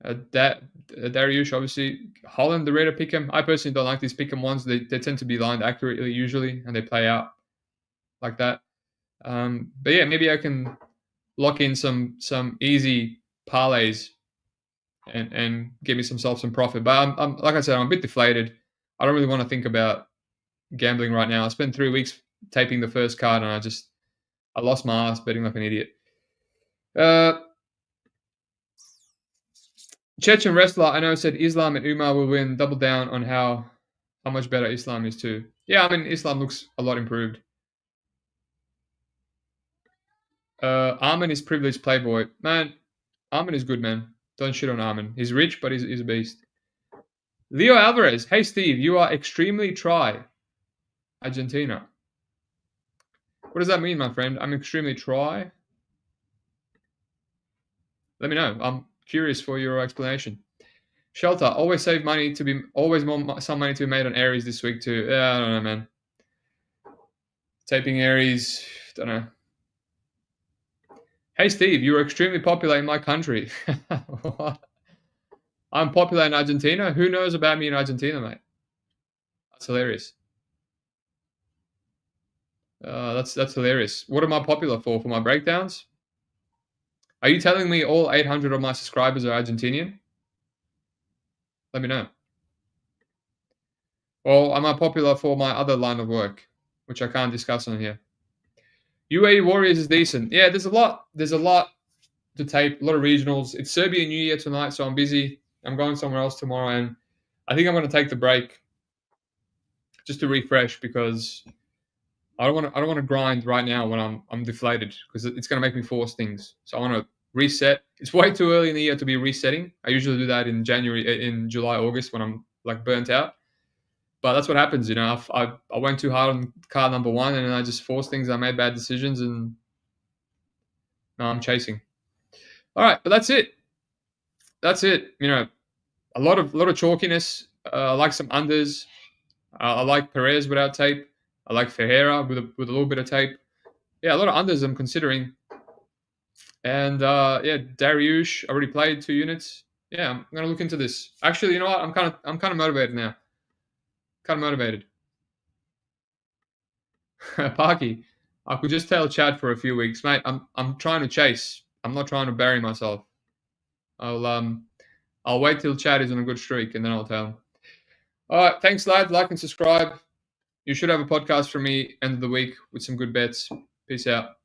Dariush, obviously. Holland, the Raider, Pickham. I personally don't like these Pickham ones. They tend to be lined accurately usually, and they play out like that. But yeah, maybe I can lock in some easy parlays and give myself some profit. But I'm like I said, I'm a bit deflated. I don't really want to think about gambling right now. I spent 3 weeks taping the first card, and I lost my ass betting like an idiot. Chechen wrestler, I know, said Islam and Umar will win. Double down on how much better Islam is too. Yeah, I mean, Islam looks a lot improved. Arman is privileged playboy. Man, Arman is good, man. Don't shit on Arman. He's rich, but he's a beast. Leo Alvarez. Hey, Steve, you are extremely try. Argentina. What does that mean, my friend? I'm extremely try. Let me know. I'm curious for your explanation. Shelter. Always some money to be made on Aries this week too. Yeah, I don't know, man. Taping Aries. Don't know. Hey, Steve, you are extremely popular in my country. What? I'm popular in Argentina? Who knows about me in Argentina, mate? That's hilarious. That's hilarious. What am I popular for? For my breakdowns? Are you telling me all 800 of my subscribers are Argentinian? Let me know. Or am I popular for my other line of work, which I can't discuss on here? UAE Warriors is decent. Yeah, there's a lot. There's a lot to tape. A lot of regionals. It's Serbia New Year tonight, so I'm busy. I'm going somewhere else tomorrow, and I think I'm going to take the break just to refresh because I don't want to grind right now when I'm deflated because it's going to make me force things. So I want to reset. It's way too early in the year to be resetting. I usually do that in July, August when I'm like burnt out. But that's what happens, you know. I went too hard on card number one, and then I just forced things. I made bad decisions, and now I'm chasing. All right, but that's it. That's it. You know, a lot of chalkiness. I like some unders. I like Perez without tape. I like Ferreira with a little bit of tape. Yeah, a lot of unders I'm considering. And yeah, Dariush already played 2 units. Yeah, I'm gonna look into this. Actually, you know what? I'm kind of motivated now. Kind of motivated. Parky, I could just tell Chad for a few weeks, mate. I'm trying to chase. I'm not trying to bury myself. I'll wait till Chad is on a good streak and then I'll tell him. All right, thanks, lad. Like and subscribe. You should have a podcast from me end of the week with some good bets. Peace out.